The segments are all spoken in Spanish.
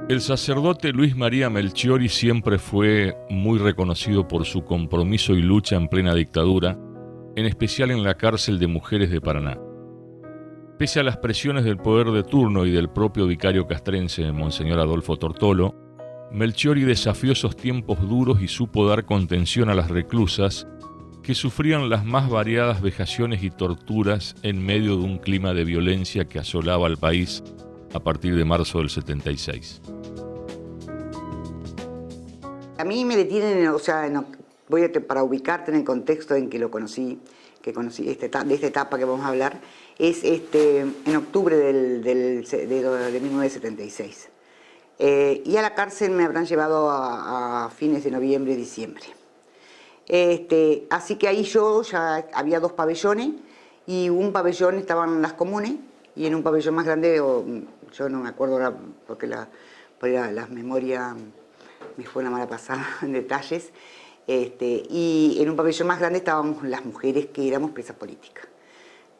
El sacerdote Luis María Melchiori siempre fue muy reconocido por su compromiso y lucha en plena dictadura, en especial en la cárcel de mujeres de Paraná. Pese a las presiones del poder de turno y del propio vicario castrense, Monseñor Adolfo Tortolo, Melchiori desafió esos tiempos duros y supo dar contención a las reclusas que sufrían las más variadas vejaciones y torturas en medio de un clima de violencia que asolaba al país a partir de marzo del 76. A mí me detienen, o sea, para ubicarte en el contexto en que lo conocí, de esta etapa que vamos a hablar, es en octubre de 1976. Y a la cárcel me habrán llevado a fines de noviembre y diciembre. Así que ahí yo ya había dos pabellones, y un pabellón estaban las comunes, y en un pabellón más grande, yo no me acuerdo ahora porque la memoria me fue una mala pasada en detalles, y en un pabellón más grande estábamos las mujeres que éramos presas políticas,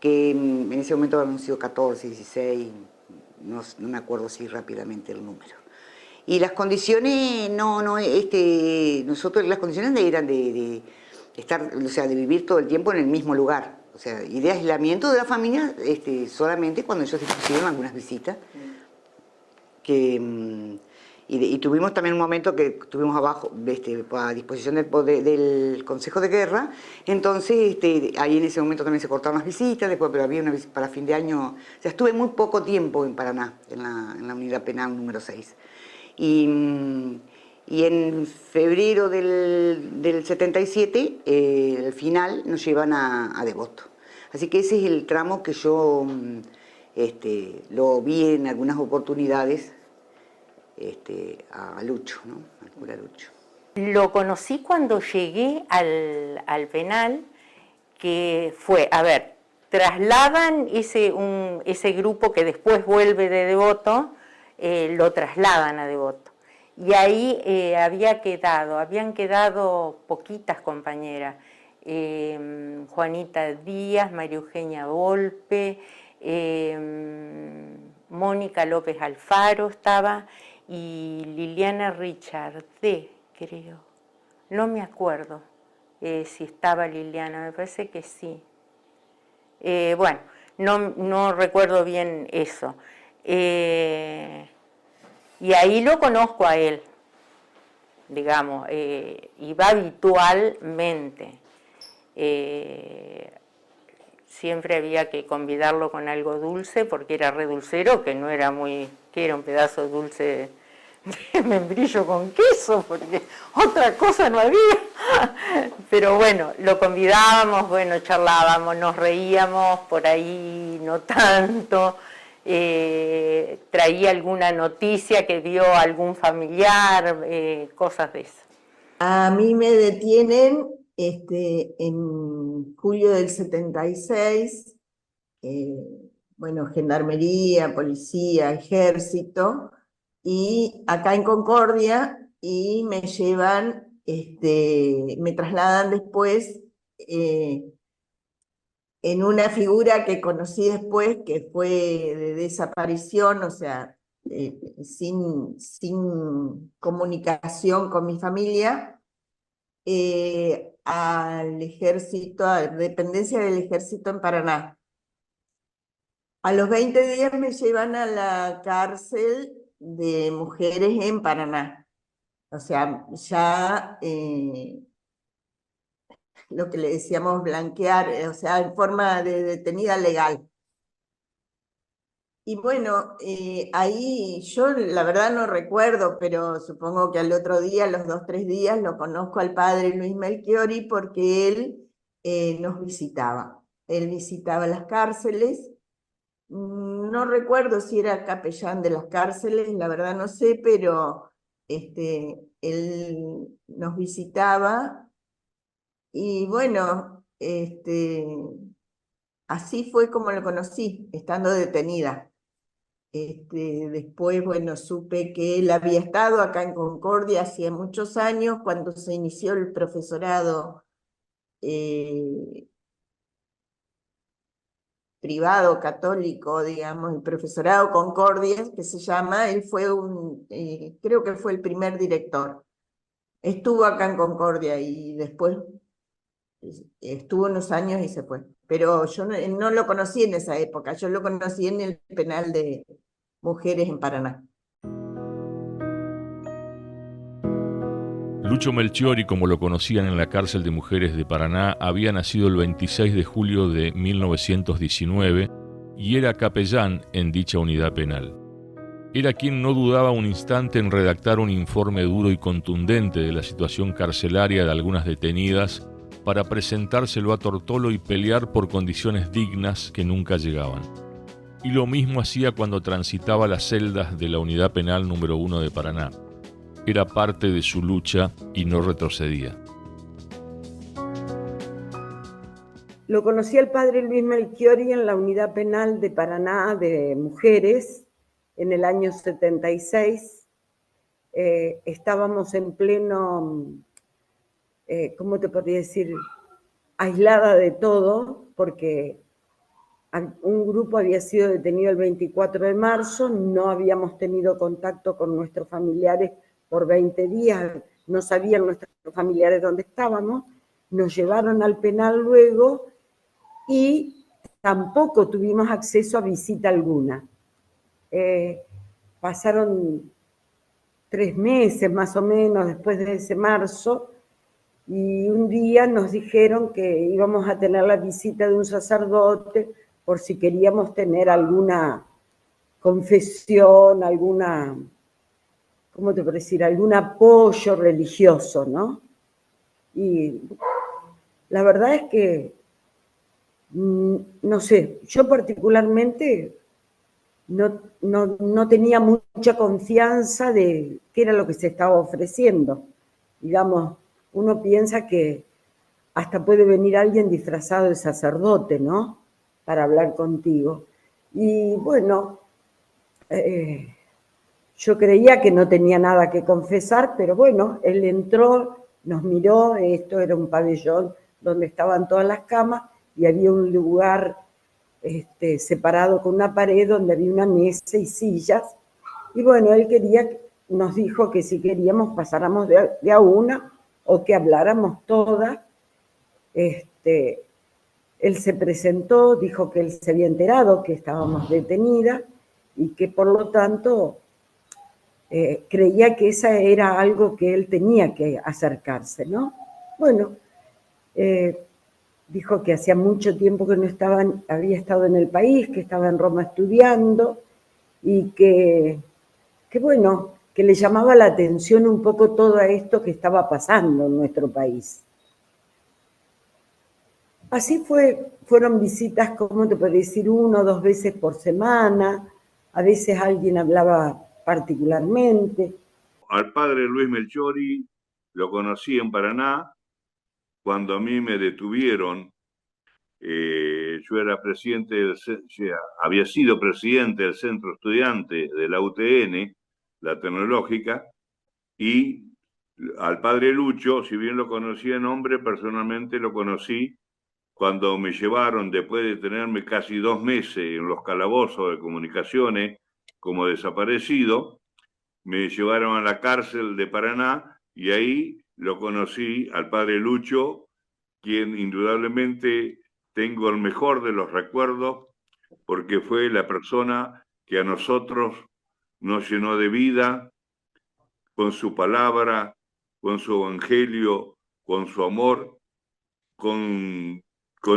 que en ese momento habíamos sido 14, 16, no me acuerdo si rápidamente el número. Y las condiciones, nosotros las condiciones eran de estar, o sea, de vivir todo el tiempo en el mismo lugar. O sea, y de aislamiento de la familia solamente cuando ellos hicieron algunas visitas. Y tuvimos también un momento que estuvimos abajo, a disposición del Consejo de Guerra. Entonces, ahí en ese momento también se cortaron las visitas, después, pero había una visita para fin de año. O sea, estuve muy poco tiempo en Paraná, en la unidad penal número 6. Y en febrero del 77, al final, nos llevan a Devoto. Así que ese es el tramo que yo lo vi en algunas oportunidades a Lucho, ¿no? Al cura Lucho. Lo conocí cuando llegué al penal, que fue, a ver, trasladan ese grupo que después vuelve de Devoto, lo trasladan a Devoto. Y ahí habían quedado poquitas compañeras. Juanita Díaz, María Eugenia Volpe, Mónica López Alfaro estaba, y Liliana Richardé, creo. No me acuerdo si estaba Liliana, me parece que sí. Bueno, no recuerdo bien eso. Y ahí lo conozco a él, digamos, iba habitualmente. Siempre había que convidarlo con algo dulce, porque era re dulcero, que no era que era un pedazo de dulce de membrillo con queso, porque otra cosa no había. Pero bueno, lo convidábamos, bueno, charlábamos, nos reíamos, por ahí no tanto. Traía alguna noticia que vio algún familiar, cosas de eso. A mí me detienen en julio del 76, bueno, gendarmería, policía, ejército, y acá en Concordia, y me llevan, me trasladan después en una figura que conocí después, que fue de desaparición, o sea, sin comunicación con mi familia, al ejército, a dependencia del ejército en Paraná. A los 20 días me llevan a la cárcel de mujeres en Paraná. O sea, ya lo que le decíamos blanquear, o sea, en forma de detenida legal. Y bueno, ahí yo la verdad no recuerdo, pero supongo que al otro día, los 2, 3 días, lo conozco al padre Luis Melchiori, porque él nos visitaba. Él visitaba las cárceles. No recuerdo si era capellán de las cárceles, la verdad no sé, pero él nos visitaba. Y bueno, así fue como lo conocí, estando detenida. Después, bueno, supe que él había estado acá en Concordia hacía muchos años, cuando se inició el profesorado privado católico, digamos, el profesorado Concordia, que se llama, él fue creo que fue el primer director. Estuvo acá en Concordia y después estuvo unos años y se fue. Pero yo no lo conocí en esa época, yo lo conocí en el penal de mujeres en Paraná. Lucho Melchiori, como lo conocían en la cárcel de mujeres de Paraná, había nacido el 26 de julio de 1919 y era capellán en dicha unidad penal. Era quien no dudaba un instante en redactar un informe duro y contundente de la situación carcelaria de algunas detenidas para presentárselo a Tortolo y pelear por condiciones dignas que nunca llegaban. Y lo mismo hacía cuando transitaba las celdas de la unidad penal número 1 de Paraná. Era parte de su lucha y no retrocedía. Lo conocí al padre Luis Melchiori en la unidad penal de Paraná de mujeres en el año 76. Estábamos en pleno, ¿cómo te podría decir? Aislada de todo, porque un grupo había sido detenido el 24 de marzo, no habíamos tenido contacto con nuestros familiares por 20 días, no sabían nuestros familiares dónde estábamos, nos llevaron al penal luego y tampoco tuvimos acceso a visita alguna. Pasaron 3 meses más o menos después de ese marzo y un día nos dijeron que íbamos a tener la visita de un sacerdote por si queríamos tener alguna confesión, alguna, ¿cómo te puedo decir? Algún apoyo religioso, ¿no? Y la verdad es que, no sé, yo particularmente no tenía mucha confianza de qué era lo que se estaba ofreciendo. Digamos, uno piensa que hasta puede venir alguien disfrazado de sacerdote, ¿no? Para hablar contigo. Y bueno, yo creía que no tenía nada que confesar, pero bueno, él entró, nos miró, esto era un pabellón donde estaban todas las camas y había un lugar separado con una pared donde había una mesa y sillas. Y bueno, él nos dijo que si queríamos pasáramos de a una o que habláramos todas. Él se presentó, dijo que él se había enterado que estábamos detenidas y que por lo tanto creía que esa era algo que él tenía que acercarse, ¿no? Bueno, dijo que hacía mucho tiempo que no había estado en el país, que estaba en Roma estudiando y que bueno, que le llamaba la atención un poco todo esto que estaba pasando en nuestro país. Así fueron visitas, ¿cómo te puedo decir? 1 o 2 veces por semana, a veces alguien hablaba particularmente. Al padre Luis Melchiori lo conocí en Paraná cuando a mí me detuvieron. Yo era había sido presidente del centro estudiante de la UTN, la tecnológica, y al padre Lucho, si bien lo conocía en nombre, personalmente lo conocí cuando me llevaron, después de tenerme casi 2 meses en los calabozos de comunicaciones como desaparecido, me llevaron a la cárcel de Paraná y ahí lo conocí al padre Lucho, quien indudablemente tengo el mejor de los recuerdos, porque fue la persona que a nosotros nos llenó de vida con su palabra, con su evangelio, con su amor, con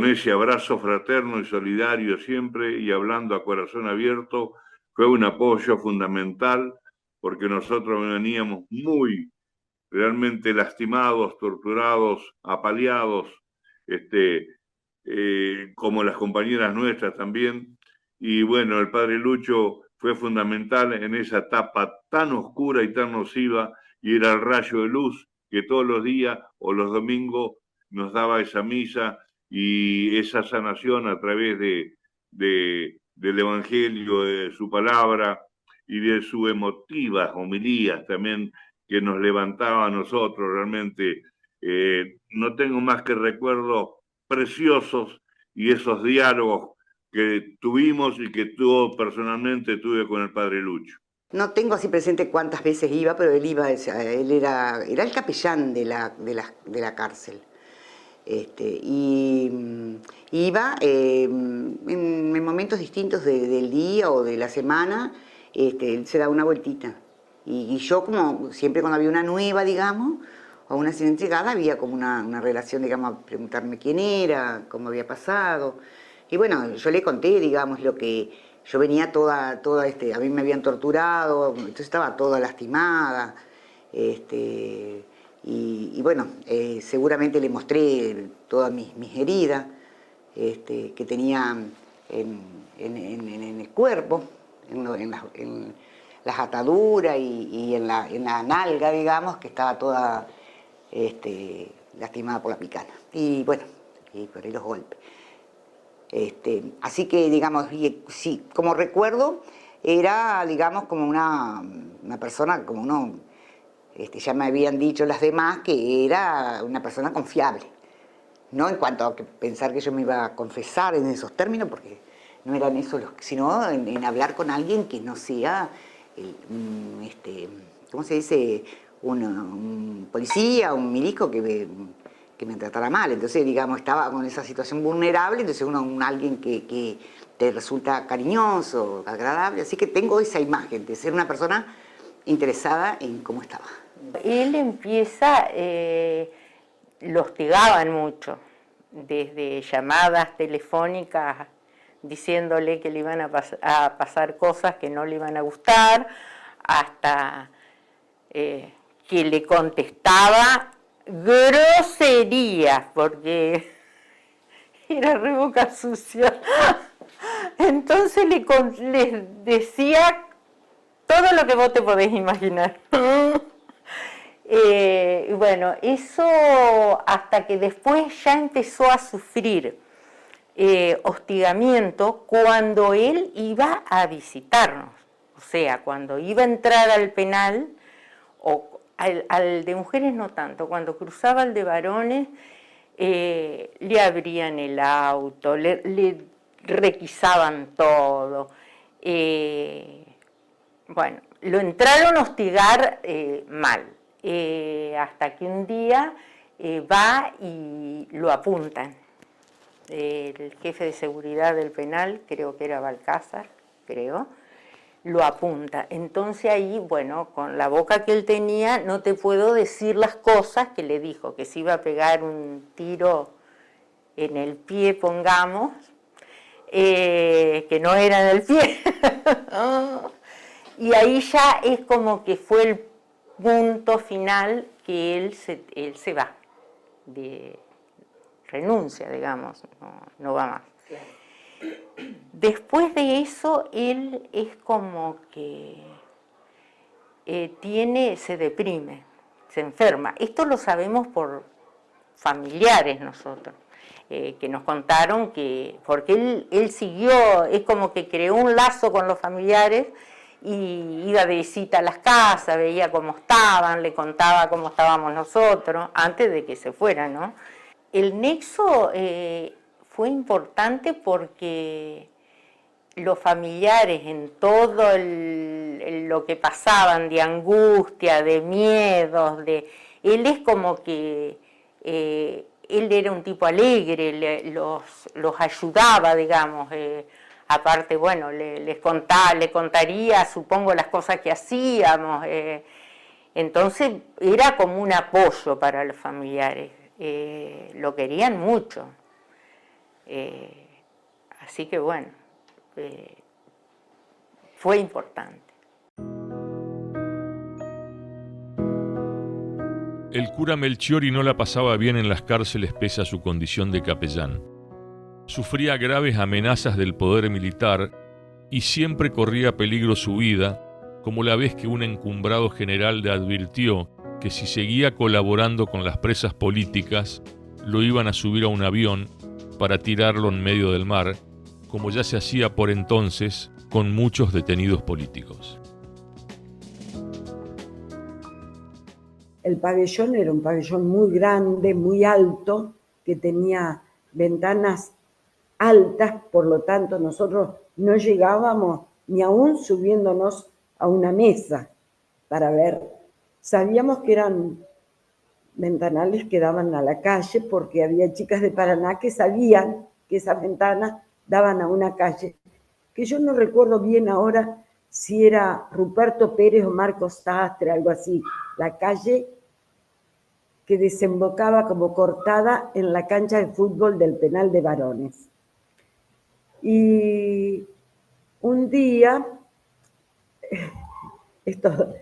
ese abrazo fraterno y solidario siempre y hablando a corazón abierto. Fue un apoyo fundamental porque nosotros veníamos muy realmente lastimados, torturados, apaleados, como las compañeras nuestras también. Y bueno, el padre Lucho fue fundamental en esa etapa tan oscura y tan nociva, y era el rayo de luz que todos los días o los domingos nos daba esa misa y esa sanación a través del Evangelio, de su palabra y de sus emotivas homilías también, que nos levantaba a nosotros realmente. No tengo más que recuerdos preciosos y esos diálogos que tuvimos y que tú personalmente tuve con el padre Lucho? No tengo así presente cuántas veces iba, pero él iba, él era el capellán de la cárcel. Iba en momentos distintos del día o de la semana, él se daba una vueltita. Y yo, como siempre cuando había una nueva, digamos, o una sin entregada, había como una relación, digamos, a preguntarme quién era, cómo había pasado. Y bueno, yo le conté, digamos, lo que yo venía toda a mí me habían torturado, entonces estaba toda lastimada. Y bueno, seguramente le mostré todas mis heridas que tenía en el cuerpo, en las ataduras y en la nalga, digamos, que estaba toda lastimada por la picana. Y bueno, y por ahí los golpes. Así que, digamos, sí, como recuerdo, era, digamos, como una persona, como uno, ya me habían dicho las demás, que era una persona confiable. No en cuanto a pensar que yo me iba a confesar en esos términos, porque no eran esos sino en hablar con alguien que no sea, ¿cómo se dice?, un policía, un milico que me tratara mal. Entonces, digamos, estaba con esa situación vulnerable, entonces alguien que te resulta cariñoso, agradable. Así que tengo esa imagen de ser una persona interesada en cómo estaba. Él empieza, lo hostigaban mucho, desde llamadas telefónicas diciéndole que le iban a pasar cosas que no le iban a gustar, hasta que le contestaba groserías, porque era re boca sucia. Entonces les decía todo lo que vos te podés imaginar. Bueno, eso hasta que después ya empezó a sufrir hostigamiento cuando él iba a visitarnos. O sea, cuando iba a entrar al penal, o al de mujeres no tanto, cuando cruzaba el de varones, le abrían el auto, le requisaban todo. Bueno, lo entraron a hostigar mal, hasta que un día va y lo apuntan. El jefe de seguridad del penal, creo que era Balcázar, lo apunta. Entonces ahí, bueno, con la boca que él tenía, no te puedo decir las cosas que le dijo, que se iba a pegar un tiro en el pie, pongamos, que no era en el pie. Y ahí ya es como que fue el punto final que él se va, renuncia, digamos, no va más. Después de eso, él es como que se deprime, se enferma. Esto lo sabemos por familiares nosotros, que nos contaron que, porque él siguió, es como que creó un lazo con los familiares y iba de visita a las casas, veía cómo estaban, le contaba cómo estábamos nosotros, antes de que se fuera, ¿no? El nexo fue importante porque los familiares en todo lo que pasaban de angustia, de miedos, él es como que él era un tipo alegre, los ayudaba, digamos, aparte, bueno, le contaría, supongo, las cosas que hacíamos, entonces era como un apoyo para los familiares, lo querían mucho, así que bueno, fue importante. El cura Melchiori no la pasaba bien en las cárceles pese a su condición de capellán. Sufría graves amenazas del poder militar y siempre corría peligro su vida, como la vez que un encumbrado general le advirtió que si seguía colaborando con las presas políticas, lo iban a subir a un avión para tirarlo en medio del mar, como ya se hacía por entonces con muchos detenidos políticos. El pabellón era un pabellón muy grande, muy alto, que tenía ventanas altas, por lo tanto nosotros no llegábamos ni aún subiéndonos a una mesa para ver. Sabíamos que eran ventanales que daban a la calle porque había chicas de Paraná que sabían que esas ventanas daban a una calle, que yo no recuerdo bien ahora si era Ruperto Pérez o Marcos Sastre, algo así, la calle que desembocaba como cortada en la cancha de fútbol del penal de varones. Y un día, esto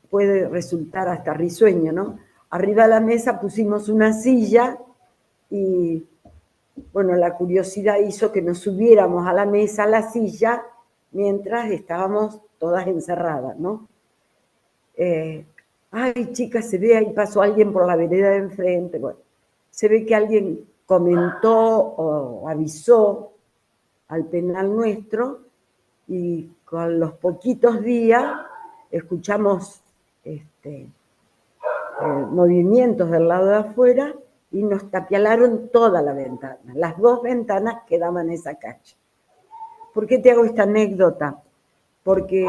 puede resultar hasta risueño, ¿no? Arriba de la mesa pusimos una silla y, bueno, la curiosidad hizo que nos subiéramos a la mesa, a la silla, mientras estábamos todas encerradas, ¿no? Ay, chicas, se ve ahí pasó alguien por la vereda de enfrente. Bueno, se ve que alguien comentó o avisó al penal nuestro y con los poquitos días escuchamos movimientos del lado de afuera y nos tapialaron toda la ventana, las dos ventanas que daban a esa calle. ¿Por qué te hago esta anécdota? Porque,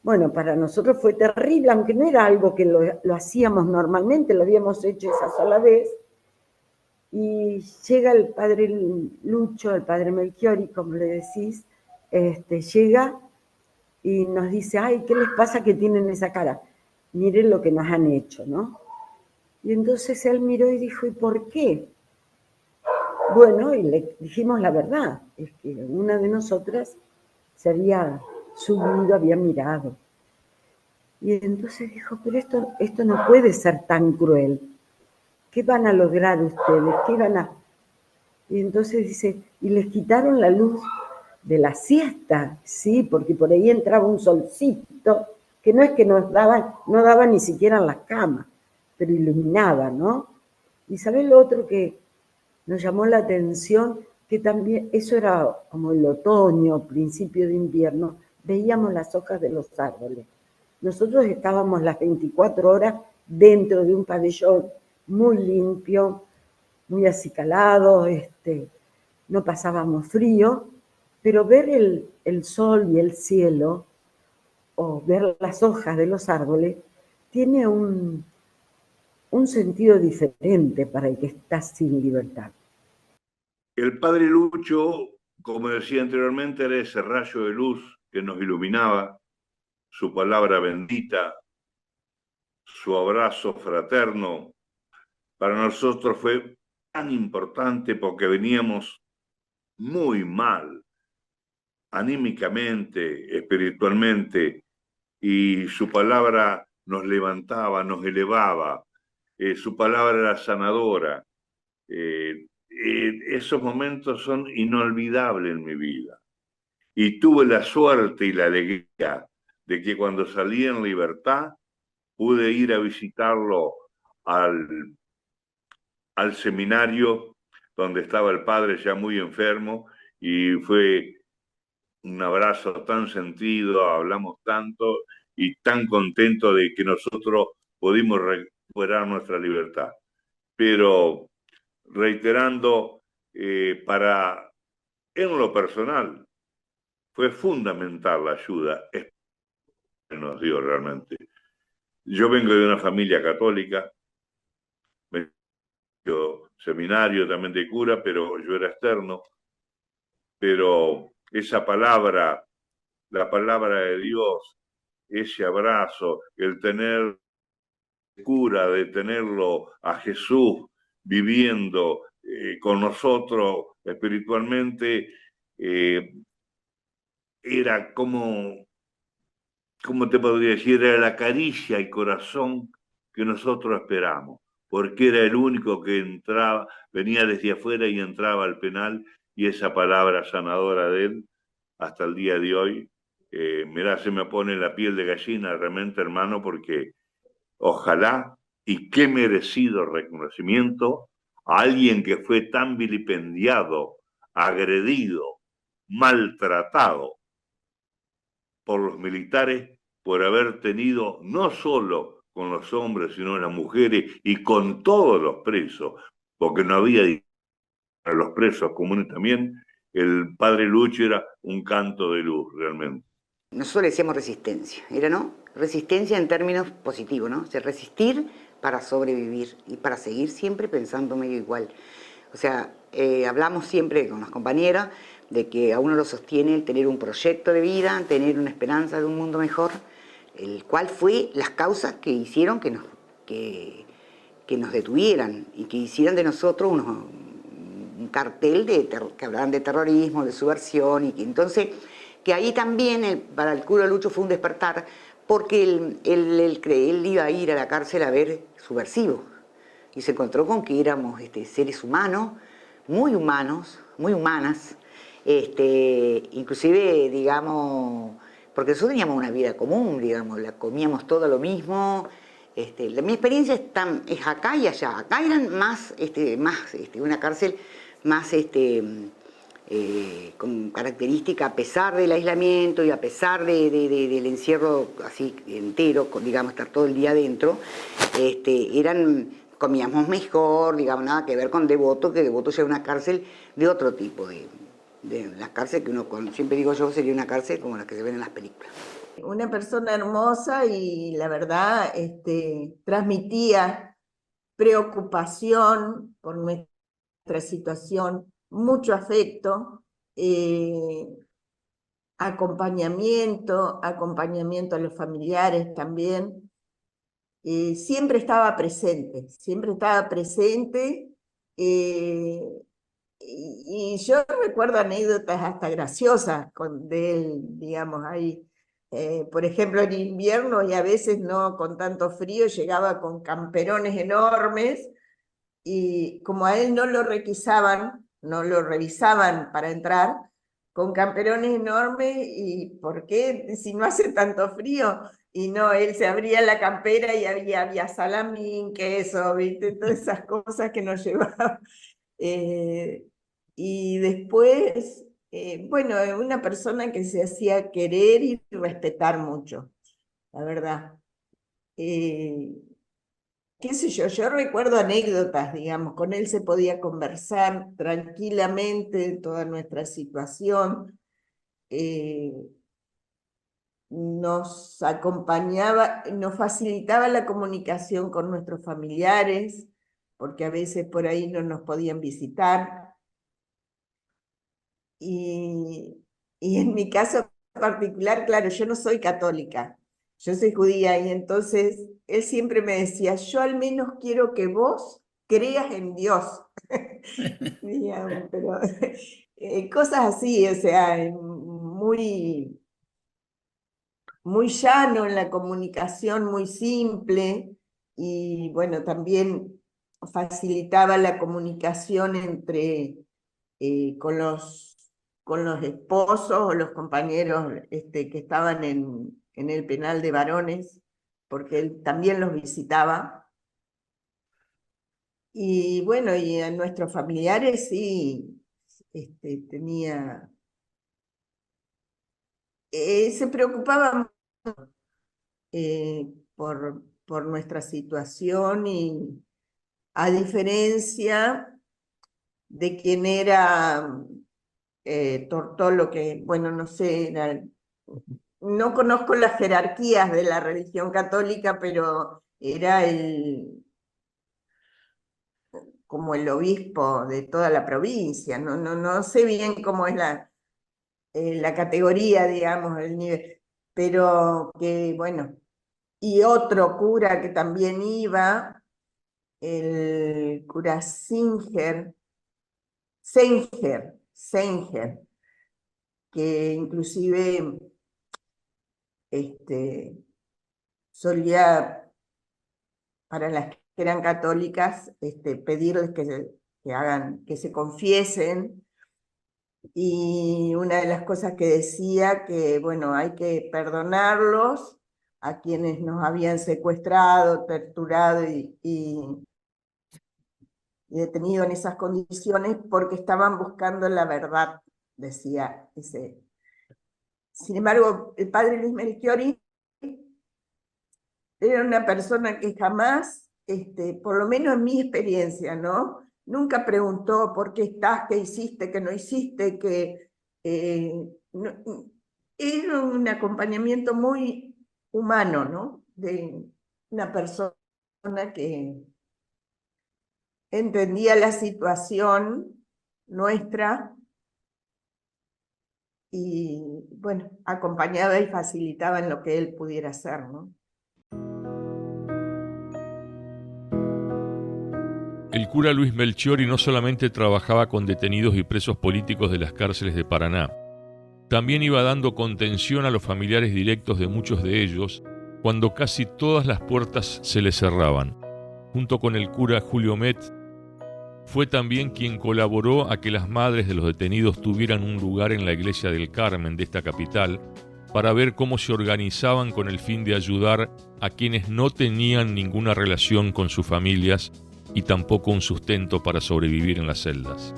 bueno, para nosotros fue terrible, aunque no era algo que lo hacíamos normalmente, lo habíamos hecho esa sola vez, y llega el padre Lucho, el padre Melchiori, como le decís, llega y nos dice, ay, ¿qué les pasa que tienen esa cara? Miren lo que nos han hecho, ¿no? Y entonces él miró y dijo, ¿y por qué? Bueno, y le dijimos la verdad, es que una de nosotras se había subido, había mirado. Y entonces dijo, pero esto no puede ser tan cruel. ¿Qué van a lograr ustedes? ¿Qué van a...? Y entonces dice, y les quitaron la luz de la siesta, sí, porque por ahí entraba un solcito, que no es que nos daban, no daba ni siquiera en las camas, pero iluminaba, ¿no? Y ¿sabés lo otro que nos llamó la atención? Que también, eso era como el otoño, principio de invierno, veíamos las hojas de los árboles. Nosotros estábamos las 24 horas dentro de un pabellón muy limpio, muy acicalado, no pasábamos frío, pero ver el sol y el cielo, o ver las hojas de los árboles, tiene un sentido diferente para el que está sin libertad. El padre Lucho, como decía anteriormente, era ese rayo de luz que nos iluminaba, su palabra bendita, su abrazo fraterno, para nosotros fue tan importante porque veníamos muy mal, anímicamente, espiritualmente, y su palabra nos levantaba, nos elevaba, su palabra era sanadora. Esos momentos son inolvidables en mi vida. Y tuve la suerte y la alegría de que cuando salí en libertad pude ir a visitarlo al seminario donde estaba el padre ya muy enfermo y fue un abrazo tan sentido, hablamos tanto y tan contento de que nosotros pudimos recuperar nuestra libertad. Pero reiterando, en lo personal, fue fundamental la ayuda que nos dio realmente. Yo vengo de una familia católica, yo seminario también de cura, pero yo era externo, pero esa palabra, la palabra de Dios, ese abrazo, el tener cura, de tenerlo a Jesús viviendo con nosotros espiritualmente, era como te podría decir, era la caricia al corazón que nosotros esperamos, porque era el único que entraba, venía desde afuera y entraba al penal, y esa palabra sanadora de él, hasta el día de hoy, mirá, se me pone la piel de gallina realmente, hermano, porque ojalá, y qué merecido reconocimiento a alguien que fue tan vilipendiado, agredido, maltratado por los militares por haber tenido no solo con los hombres, sino las mujeres y con todos los presos, porque no había los presos comunes también, el padre Lucho era un canto de luz, realmente. Nosotros le decíamos resistencia, ¿era no? Resistencia en términos positivos, ¿no? O sea, resistir para sobrevivir y para seguir siempre pensando medio igual. O sea, hablamos siempre con las compañeras de que a uno lo sostiene el tener un proyecto de vida, tener una esperanza de un mundo mejor, el cual fue las causas que hicieron que nos detuvieran y que hicieran de nosotros un cartel que hablaran de terrorismo, de subversión, y que entonces, que ahí también para el cura Lucho fue un despertar, porque él iba a ir a la cárcel a ver subversivos, y se encontró con que éramos seres humanos, muy humanas, inclusive, digamos, porque nosotros teníamos una vida común, digamos, comíamos todo lo mismo. Mi experiencia es acá y allá. Acá eran más una cárcel más con característica, a pesar del aislamiento y a pesar del encierro así entero, digamos, estar todo el día adentro, comíamos mejor, digamos, nada que ver con Devoto, que Devoto ya es una cárcel de otro tipo, de las cárceles que uno, siempre digo yo, sería una cárcel como las que se ven en las películas. Una persona hermosa y la verdad transmitía preocupación por nuestra situación, mucho afecto, acompañamiento a los familiares también. Siempre estaba presente, y yo recuerdo anécdotas hasta graciosas de él, digamos, ahí. Por ejemplo, en invierno y a veces no con tanto frío, llegaba con camperones enormes y como a él no lo requisaban, no lo revisaban para entrar, con camperones enormes, ¿y por qué? Si no hace tanto frío. Y no, él se abría la campera y había salamín, queso, ¿viste? Todas esas cosas que nos llevaba. Y después, bueno, una persona que se hacía querer y respetar mucho, la verdad. Qué sé yo recuerdo anécdotas, digamos, con él se podía conversar tranquilamente de toda nuestra situación, nos acompañaba, nos facilitaba la comunicación con nuestros familiares, porque a veces por ahí no nos podían visitar. Y en mi caso particular, claro, yo no soy católica, yo soy judía, y entonces él siempre me decía, yo al menos quiero que vos creas en Dios. Digamos, pero cosas así, o sea, muy llano en la comunicación, muy simple, y bueno, también facilitaba la comunicación con los esposos o los compañeros que estaban en el penal de varones, porque él también los visitaba. Y bueno, y a nuestros familiares sí, tenía... se preocupaba por nuestra situación, y a diferencia de quien era Tortolo, que, bueno, no sé, no conozco las jerarquías de la religión católica, pero era como el obispo de toda la provincia, no sé bien cómo es la categoría, digamos, el nivel, pero que, bueno, y otro cura que también iba, el cura Senger, que inclusive solía, para las que eran católicas, pedirles que se confiesen, y una de las cosas que decía que, bueno, hay que perdonarlos a quienes nos habían secuestrado, torturado y detenido en esas condiciones porque estaban buscando la verdad, decía ese. Sin embargo, el padre Luis Melchiori era una persona que jamás, por lo menos en mi experiencia, ¿no? nunca preguntó por qué estás, qué hiciste, qué no hiciste, era un acompañamiento muy humano, ¿no? De una persona que entendía la situación nuestra y, bueno, acompañaba y facilitaba en lo que él pudiera hacer, ¿no? El cura Luis Melchiori no solamente trabajaba con detenidos y presos políticos de las cárceles de Paraná, también iba dando contención a los familiares directos de muchos de ellos cuando casi todas las puertas se les cerraban. Junto con el cura Julio Met, fue también quien colaboró a que las madres de los detenidos tuvieran un lugar en la iglesia del Carmen de esta capital para ver cómo se organizaban con el fin de ayudar a quienes no tenían ninguna relación con sus familias y tampoco un sustento para sobrevivir en las celdas.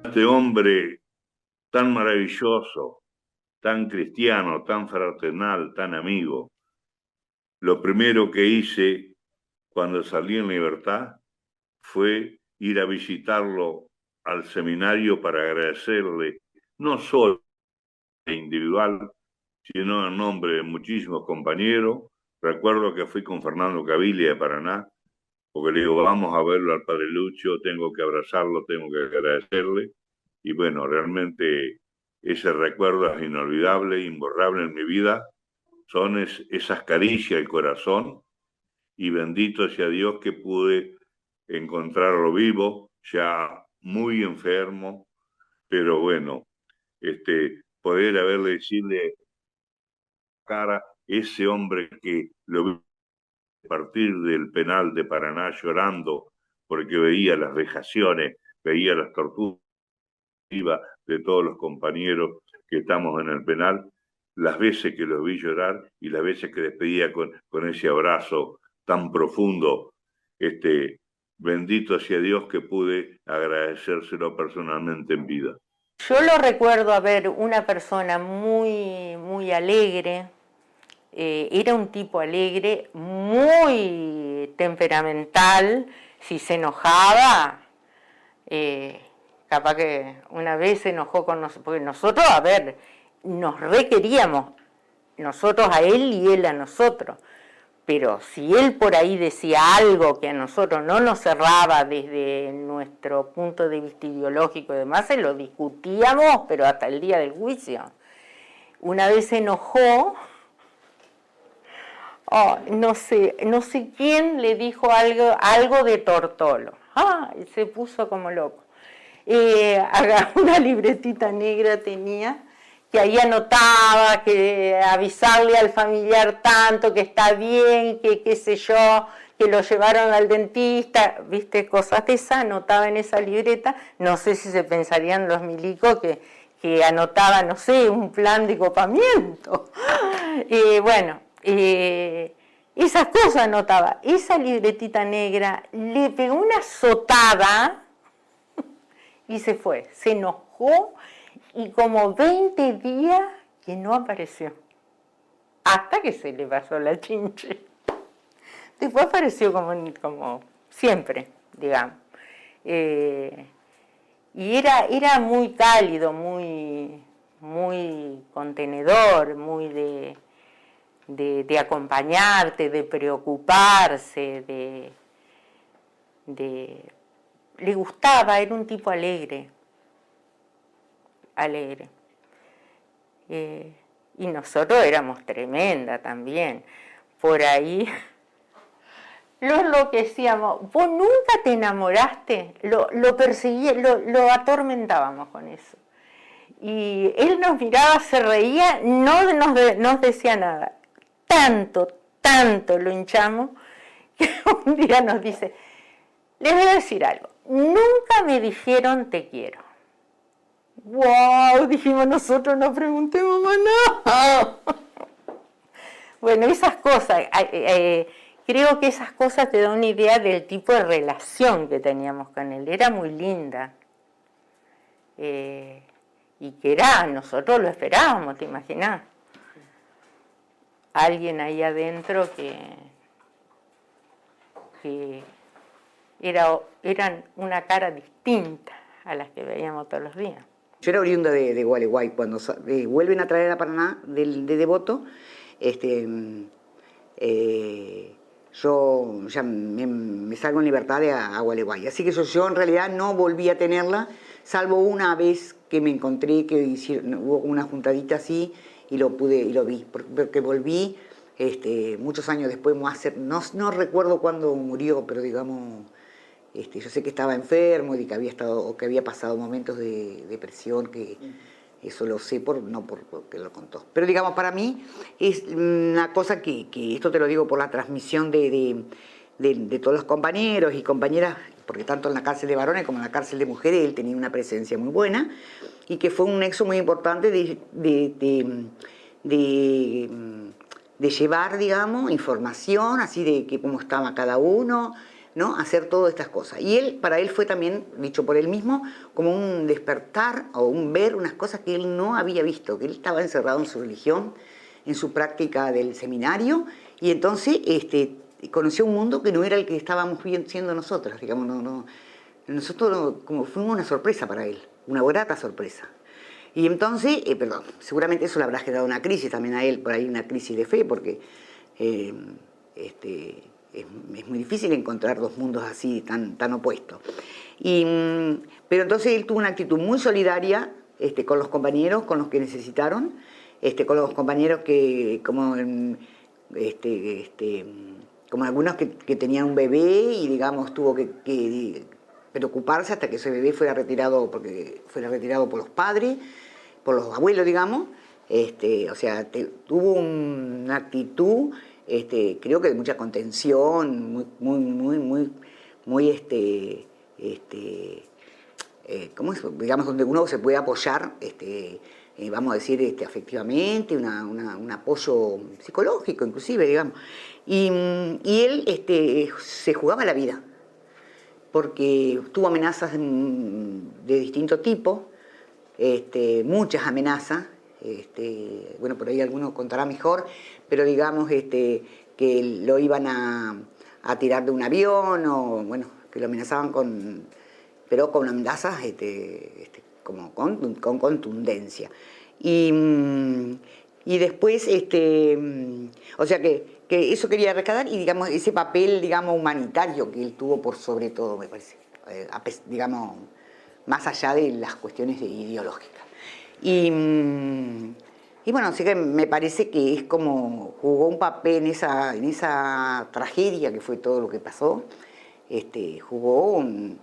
Este hombre tan maravilloso, tan cristiano, tan fraternal, tan amigo, lo primero que hice cuando salí en libertad fue ir a visitarlo al seminario para agradecerle, no solo individual, sino en nombre de muchísimos compañeros. Recuerdo que fui con Fernando Caviglia de Paraná, porque le digo, vamos a verlo al padre Lucho, tengo que abrazarlo, tengo que agradecerle. Y bueno, realmente ese recuerdo es inolvidable, imborrable en mi vida. Son esas caricias al corazón, y bendito sea Dios que pude encontrarlo vivo, ya muy enfermo, pero bueno, poder haberle decirle cara ese hombre que lo vi partir del penal de Paraná llorando porque veía las vejaciones, veía las torturas de todos los compañeros que estamos en el penal, las veces que los vi llorar y las veces que despedía con ese abrazo tan profundo, bendito sea Dios que pude agradecérselo personalmente en vida. Yo lo recuerdo a ver una persona muy, muy alegre, era un tipo alegre, muy temperamental, si se enojaba, capaz que una vez se enojó con nosotros, porque nosotros, a ver, nos requeríamos, nosotros a él y él a nosotros, pero si él por ahí decía algo que a nosotros no nos cerraba desde nuestro punto de vista ideológico y demás, se lo discutíamos, pero hasta el día del juicio. Una vez se enojó, no sé quién le dijo algo de Tortolo. Y se puso como loco. Una libretita negra tenía, que ahí anotaba, que avisarle al familiar tanto, que está bien, que qué sé yo, que lo llevaron al dentista, viste, cosas de esas, anotaba en esa libreta. No sé si se pensarían los milicos que anotaba, no sé, un plan de copamiento. Esas cosas anotaba. Esa libretita negra le pegó una azotada y se fue, se enojó y como 20 días que no apareció, hasta que se le pasó la chinche. Después apareció como siempre, digamos. Y era muy cálido, muy, muy contenedor, muy de acompañarte, de preocuparse, le gustaba, era un tipo alegre. Y nosotros éramos tremenda también. Por ahí lo enloquecíamos. ¿Vos nunca te enamoraste? Lo perseguía, lo atormentábamos con eso. Y él nos miraba, se reía, no nos decía nada. Tanto lo hinchamos que un día nos dice, les voy a decir algo, nunca me dijeron te quiero. ¡Wow! Dijimos nosotros, no preguntemos más nada. Bueno, esas cosas, creo que esas cosas te dan una idea del tipo de relación que teníamos con él. Era muy linda. Y que nosotros lo esperábamos, ¿te imaginás? Alguien ahí adentro que eran una cara distinta a las que veíamos todos los días. Yo era oriunda de Gualeguay. Cuando vuelven a traer a Paraná de Devoto, yo ya me salgo en libertad a Gualeguay. Así que yo en realidad no volví a tenerla, salvo una vez que me encontré, que hubo una juntadita así y lo vi, porque volví muchos años después, no recuerdo cuándo murió, pero digamos, yo sé que estaba enfermo y que había pasado momentos de depresión, que eso lo sé no porque lo contó. Pero digamos, para mí es una cosa que esto te lo digo por la transmisión de todos los compañeros y compañeras, porque tanto en la cárcel de varones como en la cárcel de mujeres él tenía una presencia muy buena y que fue un nexo muy importante de llevar, digamos, información así de que cómo estaba cada uno, ¿no? Hacer todas estas cosas. Y para él fue también, dicho por él mismo, como un despertar o un ver unas cosas que él no había visto, que él estaba encerrado en su religión, en su práctica del seminario, y entonces conoció un mundo que no era el que estábamos siendo nosotros, digamos, nosotros como fuimos una sorpresa para él, una grata sorpresa. Y entonces, perdón, seguramente eso le habrá generado una crisis también a él, por ahí una crisis de fe, porque es muy difícil encontrar dos mundos así tan opuestos. Pero entonces él tuvo una actitud muy solidaria con los compañeros, con los que necesitaron, con los compañeros que, como algunos que tenían un bebé y, digamos, tuvo que preocuparse hasta que ese bebé fuera retirado por los padres, por los abuelos, digamos. O sea, tuvo una actitud, creo que de mucha contención, muy ¿cómo es? Digamos, donde uno se puede apoyar, vamos a decir, afectivamente, un apoyo psicológico inclusive, digamos. Y él se jugaba la vida, porque tuvo amenazas de distinto tipo, muchas amenazas, bueno, por ahí alguno contará mejor, pero digamos que lo iban a tirar de un avión, o bueno, que lo amenazaban pero con amenazas como con contundencia. Y después, o sea que eso quería rescatar, y digamos, ese papel, digamos, humanitario que él tuvo por sobre todo, me parece, digamos, más allá de las cuestiones ideológicas. Y bueno, así que me parece que es como jugó un papel en esa tragedia que fue todo lo que pasó, jugó un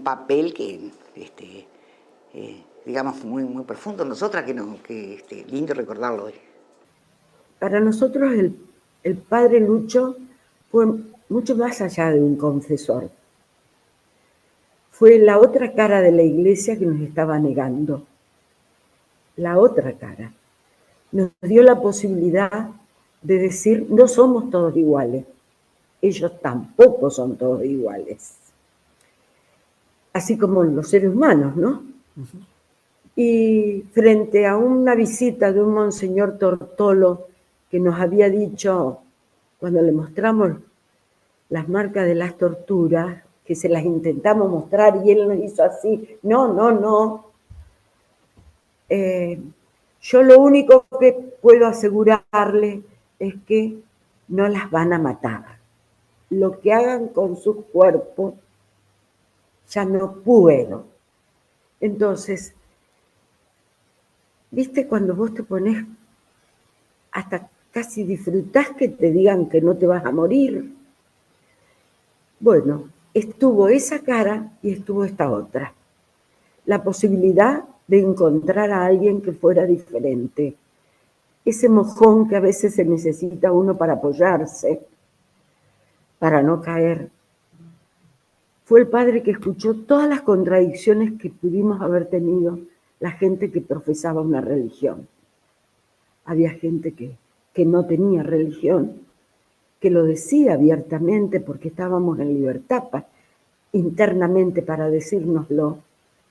papel que, digamos, muy profundo en nosotras, que lindo recordarlo hoy. Para nosotros el padre Lucho fue mucho más allá de un confesor. Fue la otra cara de la iglesia que nos estaba negando. La otra cara. Nos dio la posibilidad de decir, no somos todos iguales. Ellos tampoco son todos iguales. Así como los seres humanos, ¿no? Uh-huh. Y frente a una visita de un monseñor Tortolo que nos había dicho, cuando le mostramos las marcas de las torturas, que se las intentamos mostrar y él nos hizo así, no. Yo lo único que puedo asegurarle es que no las van a matar. Lo que hagan con sus cuerpos, ya no puedo. Entonces, ¿viste cuando vos te pones, hasta casi disfrutás que te digan que no te vas a morir? Bueno, estuvo esa cara y estuvo esta otra. La posibilidad de encontrar a alguien que fuera diferente. Ese mojón que a veces se necesita uno para apoyarse, para no caer. Fue el padre que escuchó todas las contradicciones que pudimos haber tenido la gente que profesaba una religión. Había gente que no tenía religión, que lo decía abiertamente porque estábamos en libertad internamente para decírnoslo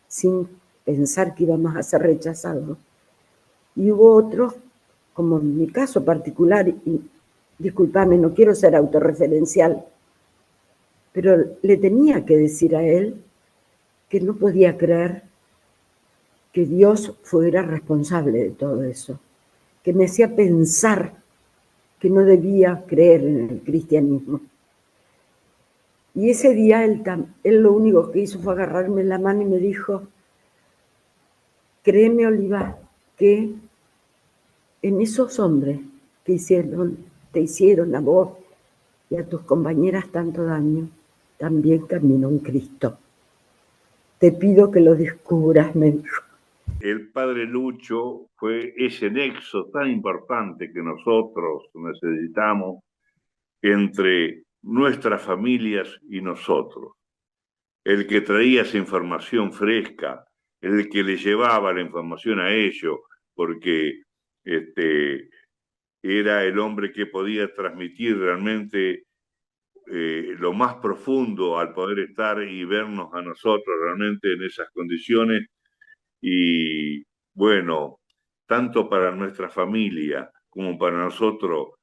sin pensar que íbamos a ser rechazados. Y hubo otros, como en mi caso particular, y discúlpame, no quiero ser autorreferencial, pero le tenía que decir a él que no podía creer que Dios fuera responsable de todo eso, que me hacía pensar que no debía creer en el cristianismo. Y ese día él lo único que hizo fue agarrarme la mano y me dijo: créeme, Oliva, que en esos hombres que te hicieron a vos y a tus compañeras tanto daño, también caminó un Cristo. Te pido que lo descubras, me dijo. El padre Lucho fue ese nexo tan importante que nosotros necesitamos entre nuestras familias y nosotros. El que traía esa información fresca, el que le llevaba la información a ellos, porque era el hombre que podía transmitir realmente lo más profundo al poder estar y vernos a nosotros realmente en esas condiciones. Y bueno, tanto para nuestra familia como para nosotros,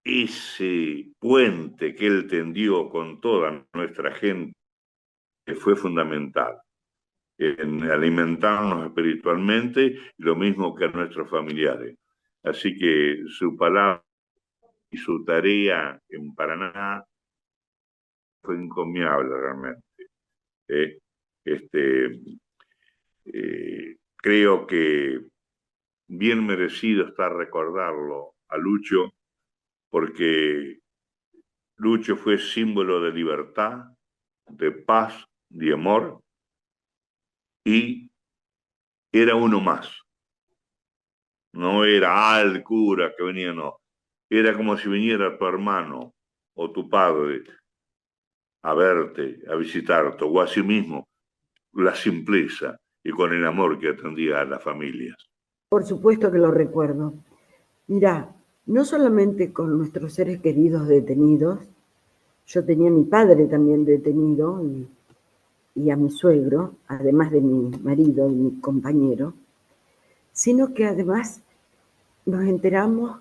ese puente que él tendió con toda nuestra gente fue fundamental en alimentarnos espiritualmente, lo mismo que a nuestros familiares. Así que su palabra y su tarea en Paraná fue encomiable realmente. Creo que bien merecido está recordarlo a Lucho, porque Lucho fue símbolo de libertad, de paz, de amor, y era uno más. No era el cura que venía, no. Era como si viniera tu hermano o tu padre a verte, a visitarte, o así mismo, la simpleza y con el amor que atendía a las familias. Por supuesto que lo recuerdo. Mirá, no solamente con nuestros seres queridos detenidos, yo tenía a mi padre también detenido y a mi suegro, además de mi marido y mi compañero, sino que además nos enteramos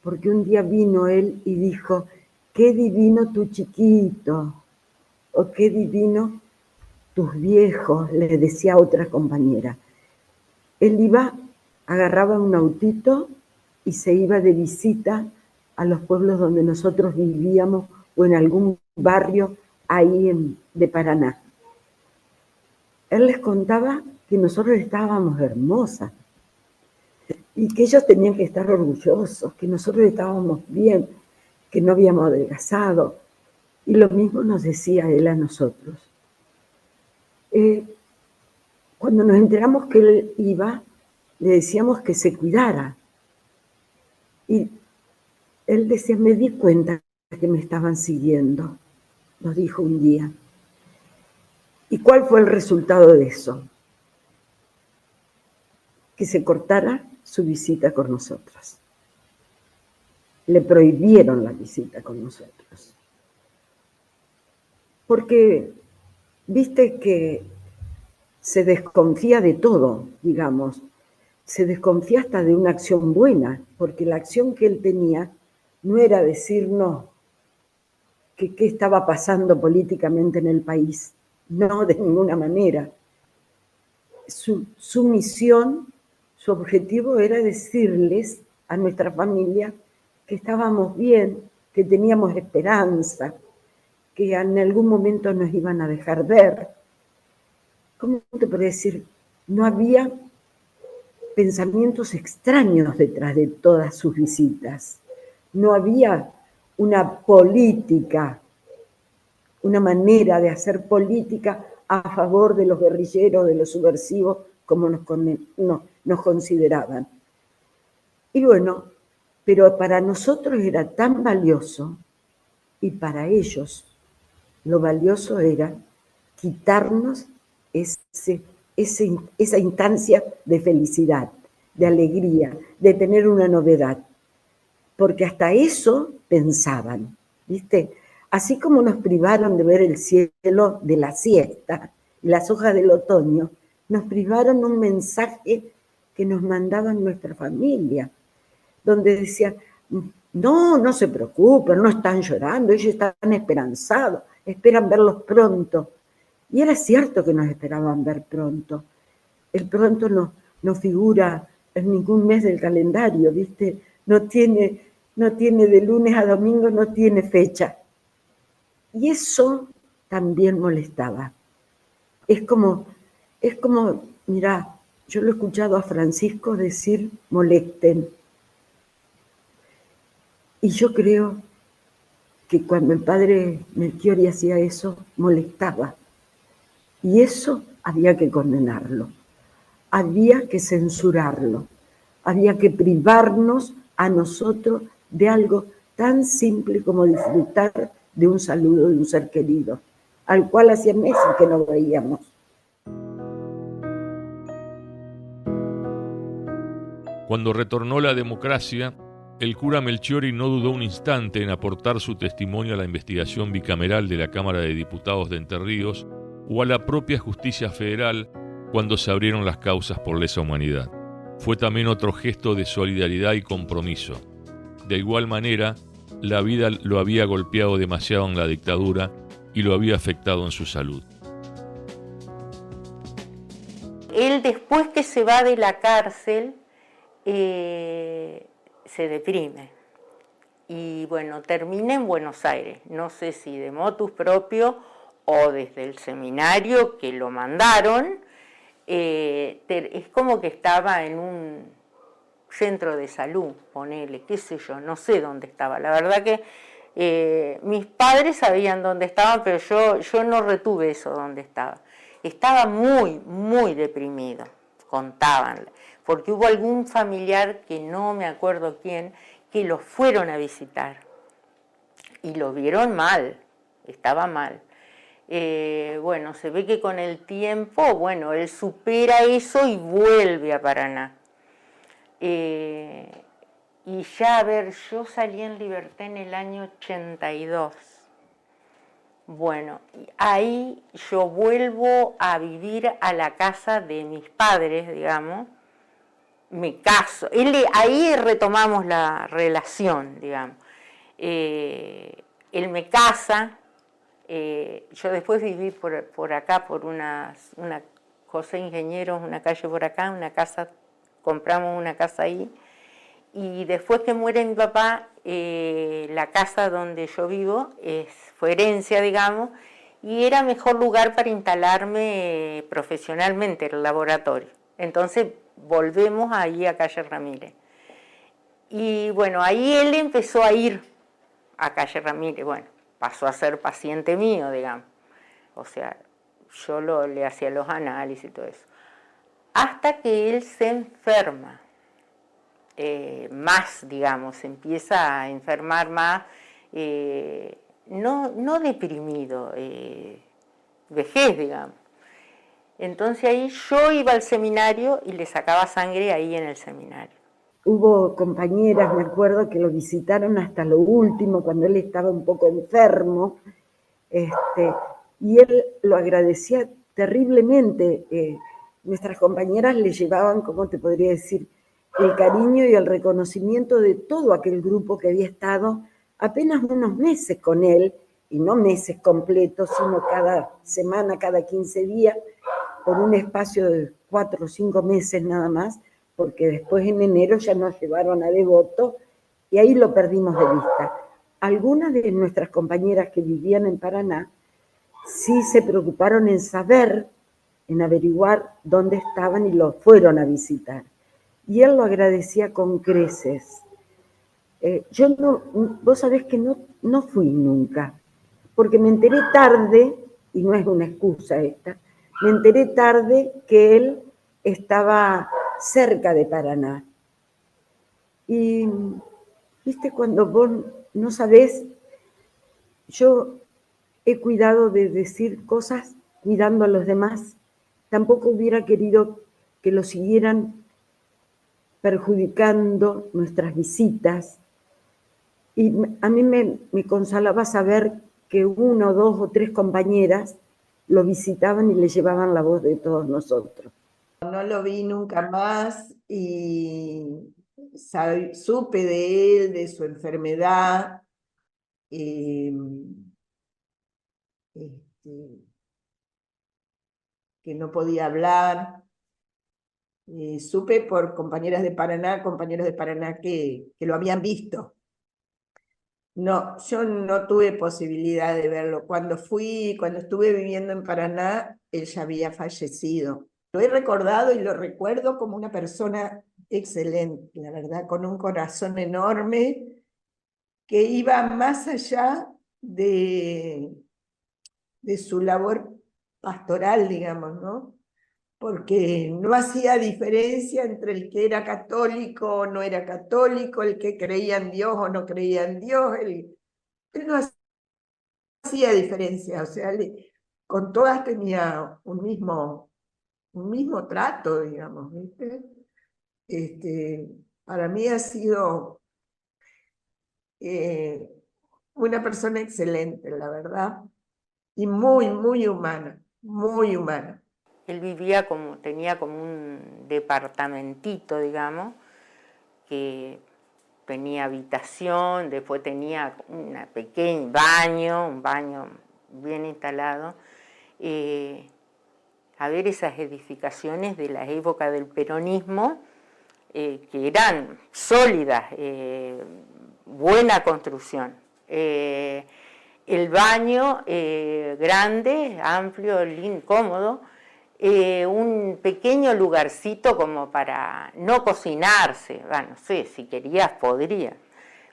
porque un día vino él y dijo: qué divino tu chiquito, o qué divino tus viejos, le decía a otra compañera. Él agarraba un autito y se iba de visita a los pueblos donde nosotros vivíamos o en algún barrio ahí de Paraná. Él les contaba que nosotros estábamos hermosas y que ellos tenían que estar orgullosos, que nosotros estábamos bien, que no habíamos adelgazado. Y lo mismo nos decía él a nosotros. Cuando nos enteramos que él iba, le decíamos que se cuidara. Y él decía: me di cuenta que me estaban siguiendo, nos dijo un día. ¿Y cuál fue el resultado de eso? Que se cortara su visita con nosotros. Le prohibieron la visita con nosotros. Porque viste que se desconfía de todo, digamos. Se desconfía hasta de una acción buena, porque la acción que él tenía no era decirnos que qué estaba pasando políticamente en el país. No, de ninguna manera. Su misión, su objetivo era decirles a nuestra familia que estábamos bien, que teníamos esperanza, que en algún momento nos iban a dejar ver. ¿Cómo te puedo decir? No había pensamientos extraños detrás de todas sus visitas. No había una política, una manera de hacer política a favor de los guerrilleros, de los subversivos, como nos consideraban. Y bueno, pero para nosotros era tan valioso, y para ellos lo valioso era quitarnos esa instancia de felicidad, de alegría, de tener una novedad. Porque hasta eso pensaban, ¿viste? Así como nos privaron de ver el cielo de la siesta y las hojas del otoño, nos privaron un mensaje que nos mandaban nuestra familia, donde decían: No, no se preocupen, no están llorando, ellos están esperanzados, esperan verlos pronto. Y era cierto que nos esperaban ver pronto. El pronto no figura en ningún mes del calendario, ¿viste? No tiene de lunes a domingo, no tiene fecha. Y eso también molestaba. Es como, mirá, yo lo he escuchado a Francisco decir molesten. Y yo creo que cuando el padre Melchiori hacía eso, molestaba. Y eso había que condenarlo, había que censurarlo, había que privarnos a nosotros de algo tan simple como disfrutar de un saludo de un ser querido, al cual hacía meses que no veíamos. Cuando retornó la democracia, el cura Melchiori no dudó un instante en aportar su testimonio a la investigación bicameral de la Cámara de Diputados de Entre Ríos o a la propia justicia federal cuando se abrieron las causas por lesa humanidad. Fue también otro gesto de solidaridad y compromiso. De igual manera, la vida lo había golpeado demasiado en la dictadura y lo había afectado en su salud. Él, después que se va de la cárcel, se deprime. Y bueno, termina en Buenos Aires. No sé si de motus propio o desde el seminario que lo mandaron. Es como que estaba en un centro de salud, ponele, qué sé yo, no sé dónde estaba. La verdad que mis padres sabían dónde estaban, pero yo no retuve eso dónde estaba. Estaba muy, muy deprimido, contaban, porque hubo algún familiar, que no me acuerdo quién, que lo fueron a visitar y lo vieron mal, estaba mal. Bueno, se ve que con el tiempo, bueno, él supera eso y vuelve a Paraná. Y ya, a ver, yo salí en libertad en el año 82. Bueno, ahí yo vuelvo a vivir a la casa de mis padres, digamos, me caso. Ahí retomamos la relación, digamos. Él me casa. Yo después viví por acá, por una José Ingenieros, una calle por acá, una casa, compramos una casa ahí, y después que muere mi papá, la casa donde yo vivo fue herencia, digamos, y era mejor lugar para instalarme profesionalmente, el laboratorio. Entonces volvemos ahí a Calle Ramírez. Y bueno, ahí él empezó a ir a Calle Ramírez, bueno, pasó a ser paciente mío, digamos. O sea, yo le hacía los análisis y todo eso. Hasta que él se enferma más, digamos, se empieza a enfermar más, no deprimido, vejez, digamos. Entonces ahí yo iba al seminario y le sacaba sangre ahí en el seminario. Hubo compañeras, me acuerdo, que lo visitaron hasta lo último, cuando él estaba un poco enfermo, y él lo agradecía terriblemente. Nuestras compañeras le llevaban, ¿cómo te podría decir?, el cariño y el reconocimiento de todo aquel grupo que había estado apenas unos meses con él, y no meses completos, sino cada semana, cada 15 días, por un espacio de 4 o 5 meses nada más, porque después en enero ya nos llevaron a Devoto y ahí lo perdimos de vista. Algunas de nuestras compañeras que vivían en Paraná sí se preocuparon en saber, en averiguar dónde estaban y lo fueron a visitar. Y él lo agradecía con creces. Vos sabés que no fui nunca, porque me enteré tarde, y no es una excusa esta, me enteré tarde que él estaba cerca de Paraná. Y, viste, cuando vos no sabés, yo he cuidado de decir cosas cuidando a los demás. Tampoco hubiera querido que lo siguieran perjudicando nuestras visitas. Y a mí me consolaba saber que 1, 2 o 3 compañeras lo visitaban y le llevaban la voz de todos nosotros. No lo vi nunca más y supe de él, de su enfermedad, que no podía hablar. Supe por compañeros de Paraná que lo habían visto. No, yo no tuve posibilidad de verlo. Cuando estuve viviendo en Paraná, él ya había fallecido. Lo he recordado y lo recuerdo como una persona excelente, la verdad, con un corazón enorme que iba más allá de su labor pastoral, digamos, ¿no? Porque no hacía diferencia entre el que era católico o no era católico, el que creía en Dios o no creía en Dios, él no hacía diferencia, o sea, con todas tenía un mismo trato, digamos, ¿viste? Para mí ha sido una persona excelente, la verdad, y muy, muy humana, muy humana. Él tenía como un departamentito, digamos, que tenía habitación, después tenía un baño bien instalado. A ver esas edificaciones de la época del peronismo, que eran sólidas, buena construcción. El baño grande, amplio, lindo, cómodo. Un pequeño lugarcito como para no cocinarse, bueno, no sé, si querías podrías,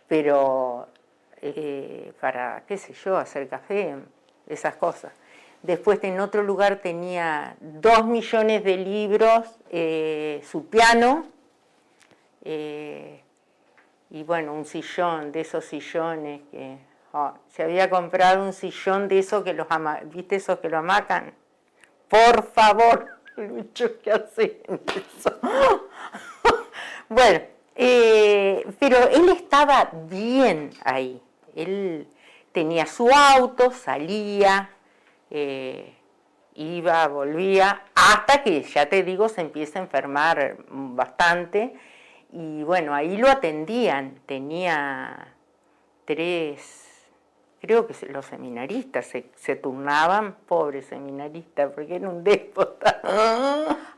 pero para, qué sé yo, hacer café, esas cosas. Después en otro lugar tenía 2 millones de libros, su piano, y bueno, un sillón, de esos sillones que... se había comprado un sillón de esos que ¿viste esos que lo hamacan? Por favor, Lucho, ¿qué hacen eso? Bueno, pero él estaba bien ahí. Él tenía su auto, salía, iba, volvía, hasta que, ya te digo, se empieza a enfermar bastante. Y bueno, ahí lo atendían. Tenía 3... Creo que los seminaristas se turnaban, pobres seminaristas, porque era un déspota.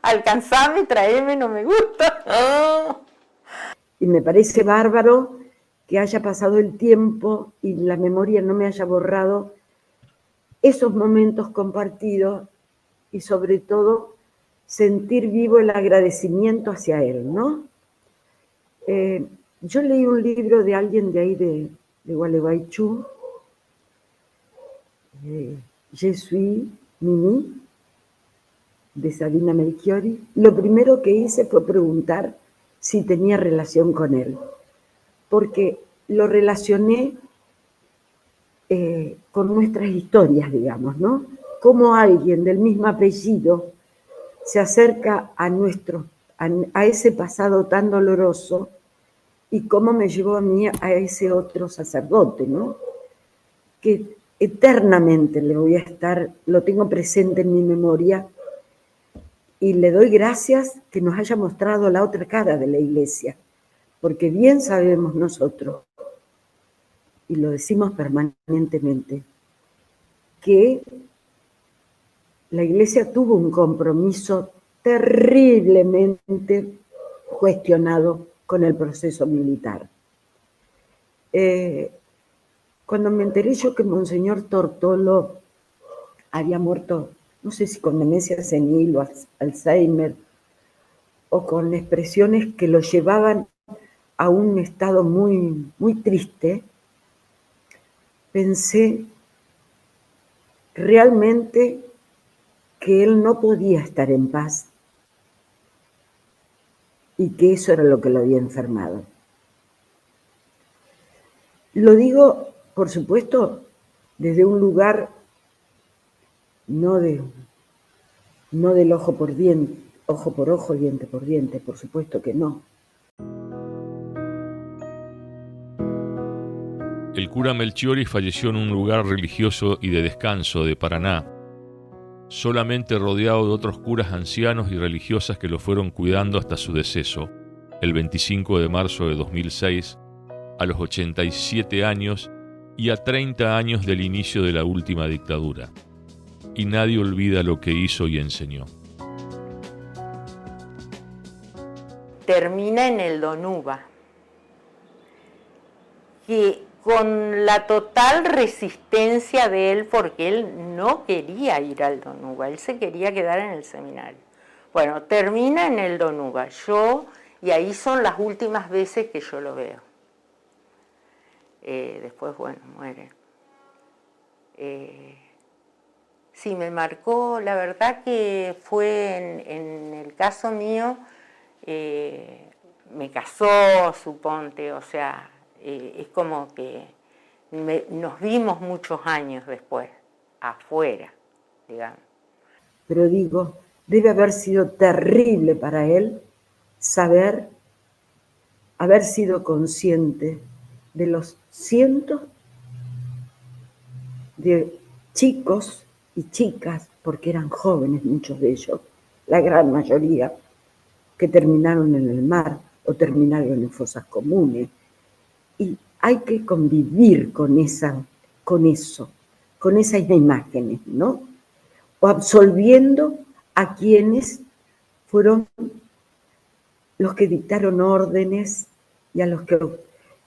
Alcanzame, traeme, no me gusta. Y me parece bárbaro que haya pasado el tiempo y la memoria no me haya borrado esos momentos compartidos y sobre todo sentir vivo el agradecimiento hacia él, ¿no? Yo leí un libro de alguien de ahí de Gualeguaychú, Je suis Mimi, de Sabina Melchiori. Lo primero que hice fue preguntar si tenía relación con él, porque lo relacioné con nuestras historias, digamos, ¿no? Cómo alguien del mismo apellido se acerca a ese pasado tan doloroso y cómo me llevó a mí a ese otro sacerdote, ¿no? Que eternamente lo tengo presente en mi memoria y le doy gracias que nos haya mostrado la otra cara de la Iglesia, porque bien sabemos nosotros, y lo decimos permanentemente, que la Iglesia tuvo un compromiso terriblemente cuestionado con el proceso militar. Cuando me enteré yo que Monseñor Tortolo había muerto, no sé si con demencia senil o Alzheimer, o con expresiones que lo llevaban a un estado muy, muy triste, pensé realmente que él no podía estar en paz y que eso era lo que lo había enfermado. Lo digo, por supuesto, desde un lugar no del ojo por ojo, diente por diente, por supuesto que no. El cura Melchiori falleció en un lugar religioso y de descanso de Paraná, solamente rodeado de otros curas ancianos y religiosas que lo fueron cuidando hasta su deceso, el 25 de marzo de 2006, a los 87 años y a 30 años del inicio de la última dictadura. Y nadie olvida lo que hizo y enseñó. Termina en el Donuba, que con la total resistencia de él, porque él no quería ir al Donuba, él se quería quedar en el seminario. Bueno, termina en el Donuba, y ahí son las últimas veces que yo lo veo. Después, bueno, muere. Sí, me marcó, la verdad que fue en el caso mío, me casó, suponte, o sea, es como que nos vimos muchos años después, afuera, digamos. Pero digo, debe haber sido terrible para él haber sido consciente de los cientos de chicos y chicas, porque eran jóvenes muchos de ellos, la gran mayoría, que terminaron en el mar o terminaron en fosas comunes. Y hay que convivir con esas imágenes, ¿no? O absolviendo a quienes fueron los que dictaron órdenes y a los que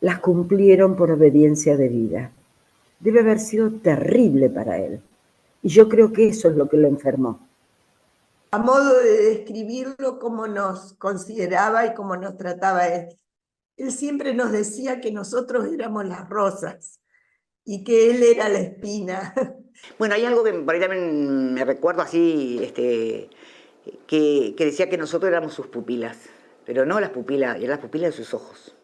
las cumplieron por obediencia debida. Debe haber sido terrible para él. Y yo creo que eso es lo que lo enfermó. A modo de describirlo, cómo nos consideraba y cómo nos trataba él. Él siempre nos decía que nosotros éramos las rosas y que él era la espina. Bueno, hay algo que por ahí también me recuerdo así, que decía que nosotros éramos sus pupilas, pero no las pupilas, eran las pupilas de sus ojos.